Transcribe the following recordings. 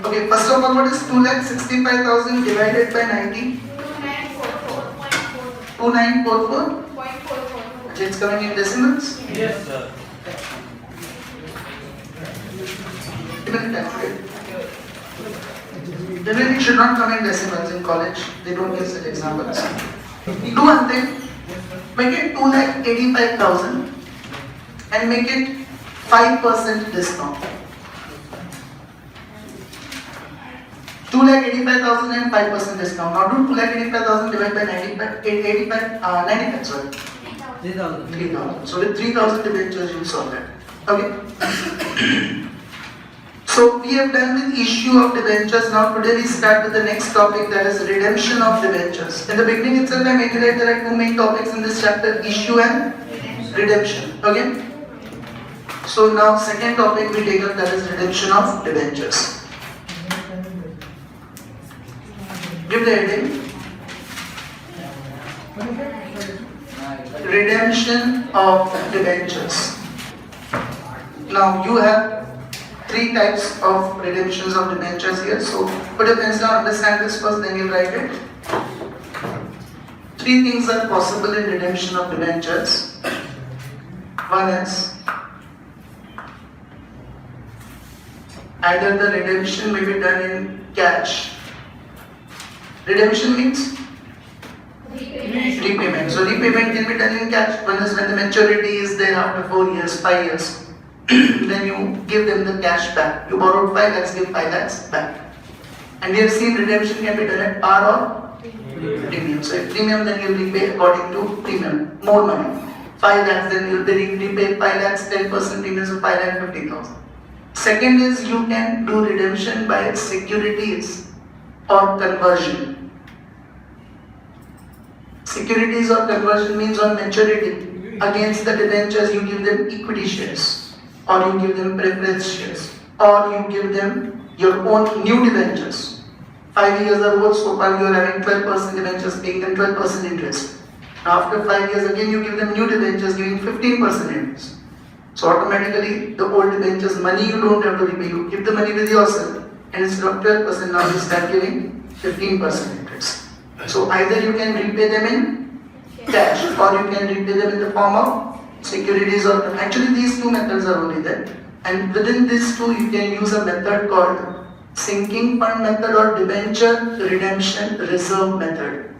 Okay, first of all, what is 2,65,000 divided by 90? 2944. Okay, it's coming in decimals? Yes, sir. Even calculate. Generally, it should not come in decimals in college. They don't give such examples. Do one thing. Make it 2,85,000 and make it 5% discount. 2,85,000 and 5% discount. Now do 2,85,000 divided by 95, sorry. 3,000. 3,000. So with 3,000 debentures you will solve that. Okay. So we have done with issue of debentures. Now today we start with the next topic, that is redemption of debentures. In the beginning itself I made it that there are two main topics in this chapter, issue and redemption. Okay. So now second topic we take up, that is redemption of debentures. Give the heading. Redemption of debentures. Now you have three types of redemptions of debentures here. So put your pencil down, understand this first, then you write it. Three things are possible in redemption of debentures. One is either the redemption may be done in cash. Redemption means repayment. So repayment can be done in cash. One is when the maturity is there after 4 years, 5 years. Then you give them the cash back. You borrowed 5 lakhs, give 5 lakhs back. And we have seen redemption can be done at par or premium. So if premium, then you will repay according to premium, more money. 5 lakhs, then you will repay 5 lakhs, 10% premium, so 5 lakh 50,000. Second is you can do redemption by securities or conversion. Securities or conversion means on maturity against the debentures you give them equity shares, or you give them preference shares, or you give them your own new debentures. 5 years are over, so far you are having 12% debentures, paying them 12% interest. Now after 5 years again you give them new debentures giving 15% interest. So automatically the old debentures money you don't have to repay, you keep the money with yourself, and instead of 12% now you start giving 15% interest. So either you can repay them in cash or you can repay them in the form of securities, or actually these two methods are only there. And within these two you can use a method called sinking fund method or debenture redemption reserve method.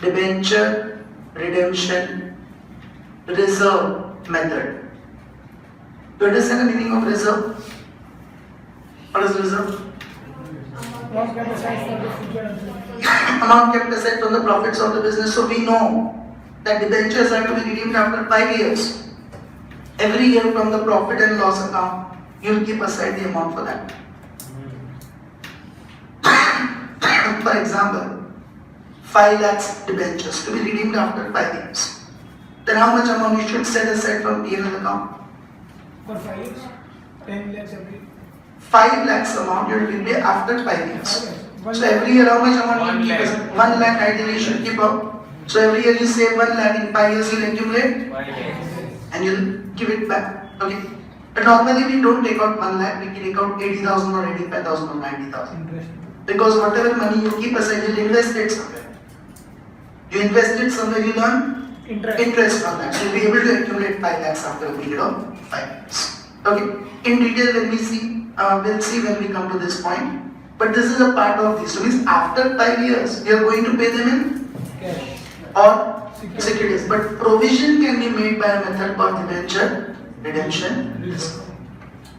Debenture redemption reserve method. Do you understand the meaning of reserve? What is reserve? Amount kept aside from the profits of the business. So we know that debentures are to be redeemed after 5 years. Every year from the profit and loss account, you will keep aside the amount for that. For example, 5 lakhs debentures to be redeemed after 5 years. Then how much amount you should set aside from P&L account? For 5 years? 10 lakhs every 5 lakhs amount you will repay after 5 years. So every year how much amount you keep aside? 1 lakh ideally you should keep out. So every year you save 1 lakh, in 5 years you will accumulate and you will give it back. Okay. But normally we don't take out 1 lakh, we can take out 80,000 or 85,000 or 90,000. Because whatever money you keep aside, you will invest it somewhere. You invest it somewhere, you earn interest on that. So you will be able to accumulate 5 lakhs after a period of 5 years. Okay. In detail when we see, we'll see when we come to this point. But this is a part of this. So means after 5 years, you are going to pay them in cash or securities. But provision can be made by a method called debenture redemption.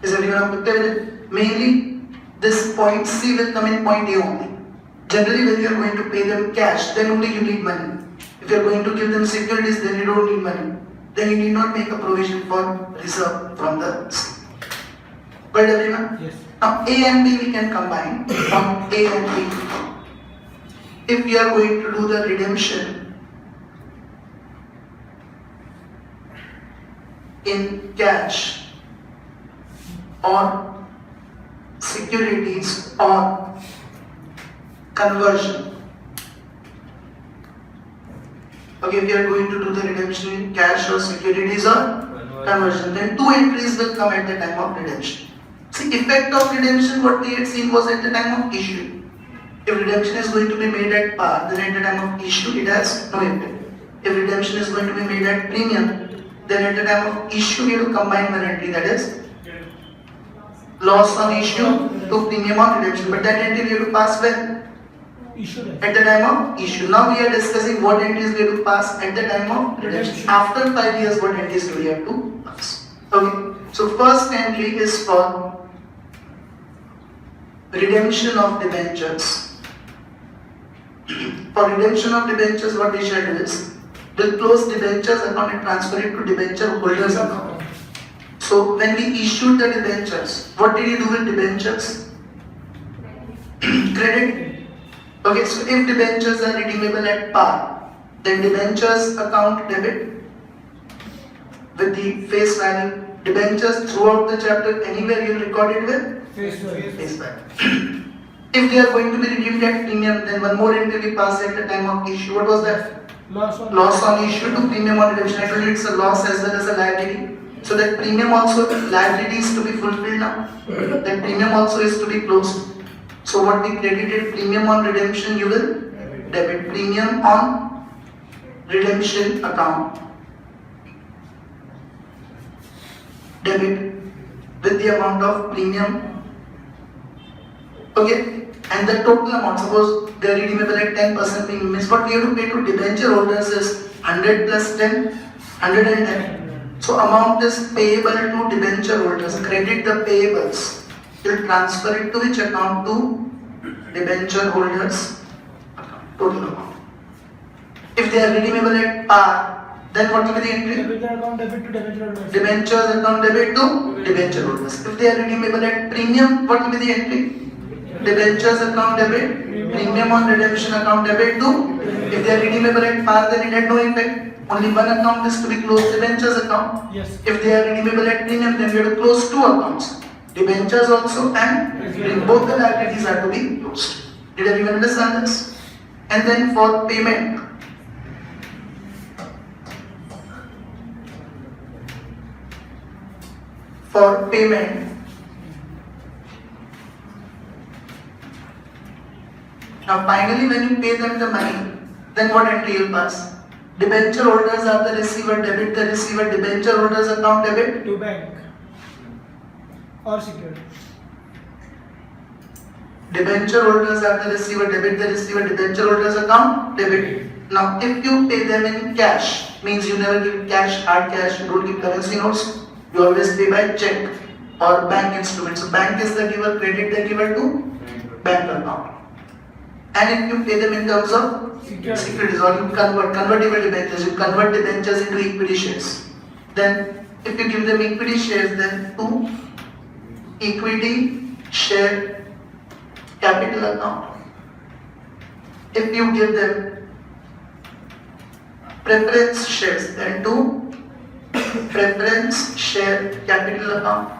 Is everyone okay with it? Mainly, this point C will come in point A only. Generally, when you are going to pay them cash, then only you need money. If you are going to give them securities, then you don't need money. Then you need not make a provision for reserve from the C. Got it, everyone? Yes. Now A and B we can combine from A and B. If we are going to do the redemption in cash or securities or conversion. Okay, we are going to do the redemption in cash or securities or conversion. Then two entries will come at the time of redemption. See, effect of redemption, what we had seen was at the time of issue. If redemption is going to be made at par, then at the time of issue it has no effect. If redemption is going to be made at premium, then at the time of issue we have to combine one entry, that is loss on issue to premium on redemption. But that entry we have to pass when? Issue. At the time of issue. Now we are discussing what entries we have to pass at the time of redemption. After 5 years, what entries do we have to pass? Okay. So first entry is for redemption of debentures. For redemption of debentures, what we shall do is we'll close debentures account and transfer it to debenture holders account. So when we issued the debentures, what did you do with debentures? Credit. Okay, so if debentures are redeemable at par, then debentures account debit with the face value. Debentures throughout the chapter, anywhere you record it with Face value. face value. If they are going to be redeemed at premium, then one more entry we pass at the time of issue. What was that? Loss on issue to premium on redemption. I told you it's a loss as well as a liability. So that premium also, liability is to be fulfilled now. That premium also is to be closed. So what we credited premium on redemption, you will debit. Premium on redemption account, debit with the amount of premium. Okay, and the total amount, suppose they are redeemable at 10% premium, means what we have to pay to debenture holders is 100 plus 10, 110. So amount is payable to debenture holders. Credit the payables. You'll transfer it to which account? To debenture holders account. Total amount. If they are redeemable at par, then what will be the entry? Debenture account debit to debenture holders. Debentures account debit to debenture holders. If they are redeemable at premium, what will be the entry? Debentures account debit, premium on redemption account debit to. If they are redeemable at par, then it had no effect. Only one account is to be closed, debentures account. Yes. If they are redeemable at premium, then we have to close two accounts, debentures also and both the liabilities are to be closed. Did everyone understand this? And then for payment, for payment, now finally when you pay them the money, then what entry you will pass? Debenture holders are the receiver, debit the receiver, debenture holders account debit. To bank or security. Debenture holders are the receiver, debit the receiver, debenture holders account debit. Now if you pay them in cash, means you never give cash, hard cash, you don't give currency notes, you always pay by check or bank instruments. So bank is the giver, credit the giver to bank account. And if you pay them in terms of securities or you convertible debentures, you convert debentures into equity shares. Then if you give them equity shares, then to equity share capital account. If you give them preference shares, then to preference share capital account.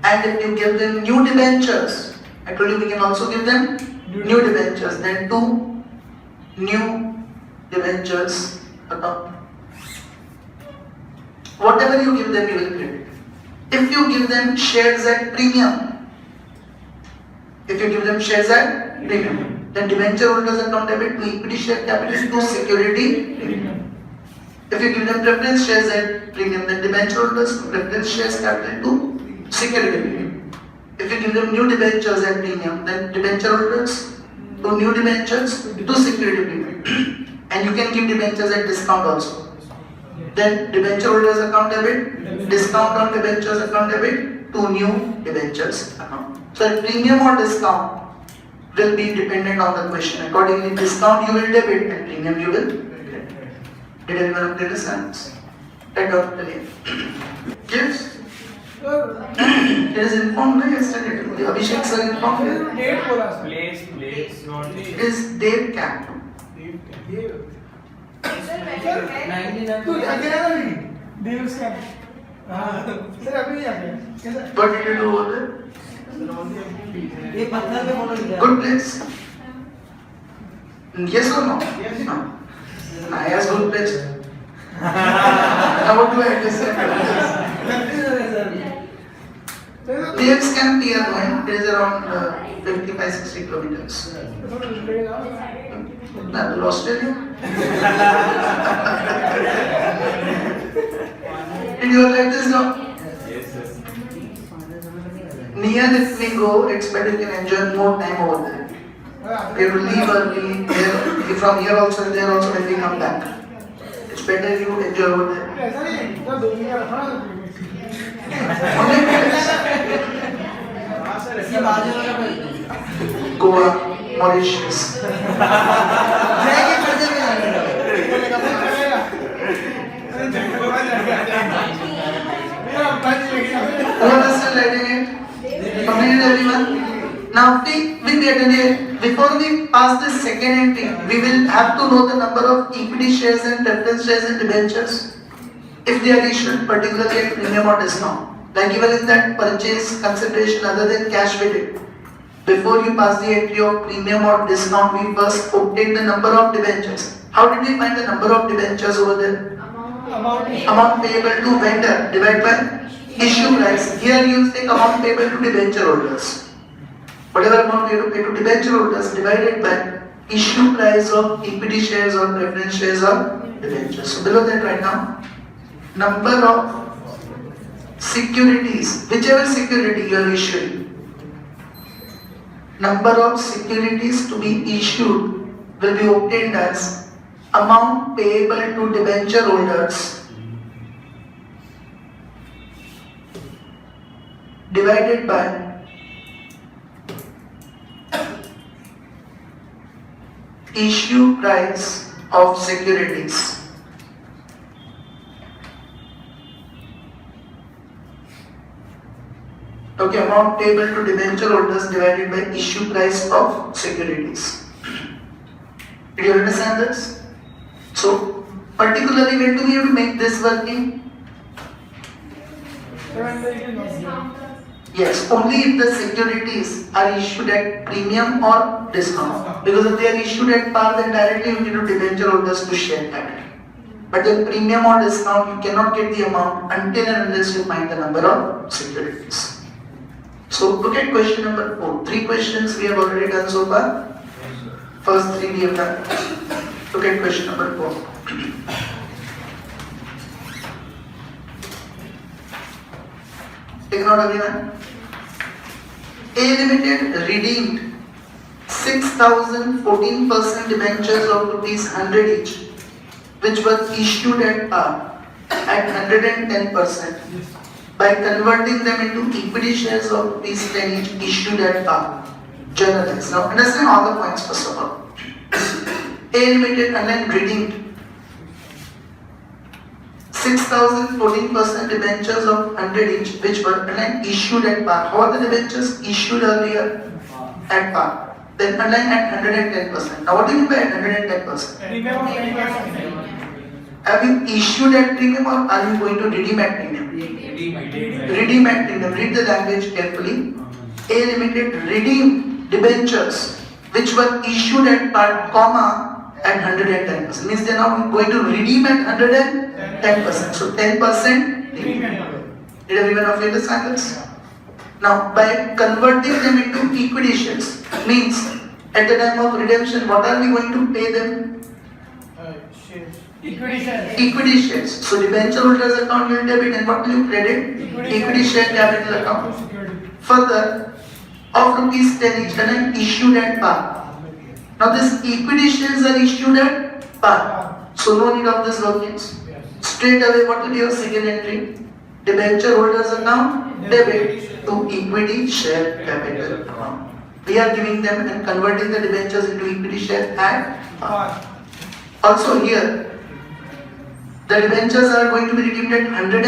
And if you give them new debentures, I told you we can also give them new debentures, then to new debentures account. Whatever you give them, you will credit. If you give them shares at premium, then debenture holders account debit to equity share capital to security premium. If you give them preference shares at premium, then debenture holders to preference shares capital to security premium. If you give them new debentures at premium, then debenture holders to new debentures to security premium. And you can give debentures at discount also. Then debenture holders account debit, discount on debentures account debit to new debentures account. So at premium or discount will be dependent on the question. Accordingly, discount you will debit and premium you will credit. Did everyone understand? Let out the name. Yes? It is informed by yesterday. The Abhishek sir informed me. Date बोला sir. Place, not It is Dev Camp. तू जाके आया ना नहीं? देव से आया. हाँ. Sir अभी नहीं आया. कैसा? What did you do over there? ये पत्थर पे फोटो लिया. Good place. Yes or no? Yes. No. Naya's good place. Now what do I have to say? Waves camp we are going. It is around 55-60 kilometers. Australia? Did you like this now? Near if we go, it's better you can enjoy more time over there. We have to leave early. There, from here also, there also when we come back. It's better you enjoy over there. इसके बाजू वाला कोई Goa, Mauritius. जाएंगे खर्चे में जाने Who understand writing it? Completed everyone? Now we get in here. Before we pass this second entry, we will have to know the number of equity shares and preference shares and debentures if they are issued, particularly at premium or discount. Like given in that purchase consideration other than cash weighted. Before you pass the entry of premium or discount, we first obtain the number of debentures. How did we find the number of debentures over there? Amount payable to vendor divided by issue price. Here you take amount payable to debenture holders. Whatever amount we have to pay to debenture holders divided by issue price of equity shares or preference shares or debentures. So below that right now, number of securities, whichever security you are issuing, number of securities to be issued will be obtained as amount payable to debenture holders divided by issue price of securities. Okay, amount payable to debenture holders divided by issue price of securities. Did you understand this? So, particularly when do we have to make this working? Yes, only if the securities are issued at premium or discount. Because if they are issued at par, then directly you need to debenture holders to share capital. But in premium or discount, you cannot get the amount until and unless you find the number of securities. So look at question number 4. 3 questions we have already done so far. First 3 we have done. Look at question number 4. Take note everyone. A Limited redeemed 6,014% debentures of rupees 100 each, which were issued at par at 110% by converting them into equity shares of rupees 10 each issued at par. Generalize. Now understand all the points first of all. A Limited and then redeemed 6,014% debentures of 100 each, which were then issued at par. How are the debentures issued earlier? At par. Then underline at 110%. Now what do you mean by 110%? Have you issued at premium or are you going to redeem at premium? Redeem at premium. Read the language carefully. A Limited redeemed debentures which were issued at par, comma, at 110%. Means they are now going to redeem at 110%. So 10% redeem. Did everyone of you understand this? Now by converting them into equity shares, means at the time of redemption, what are we going to pay them? Equity shares. So debenture holders account will debit and what will you credit? Equity share capital account. Further, of rupees 10 each and then issued at par. Now this equity shares are issued at par. So no need of this workings. Straight away what will be your second entry? Debenture holders account debit to equity share capital account. We are giving them and converting the debentures into equity share at par. Also here, the debentures are going to be redeemed at 100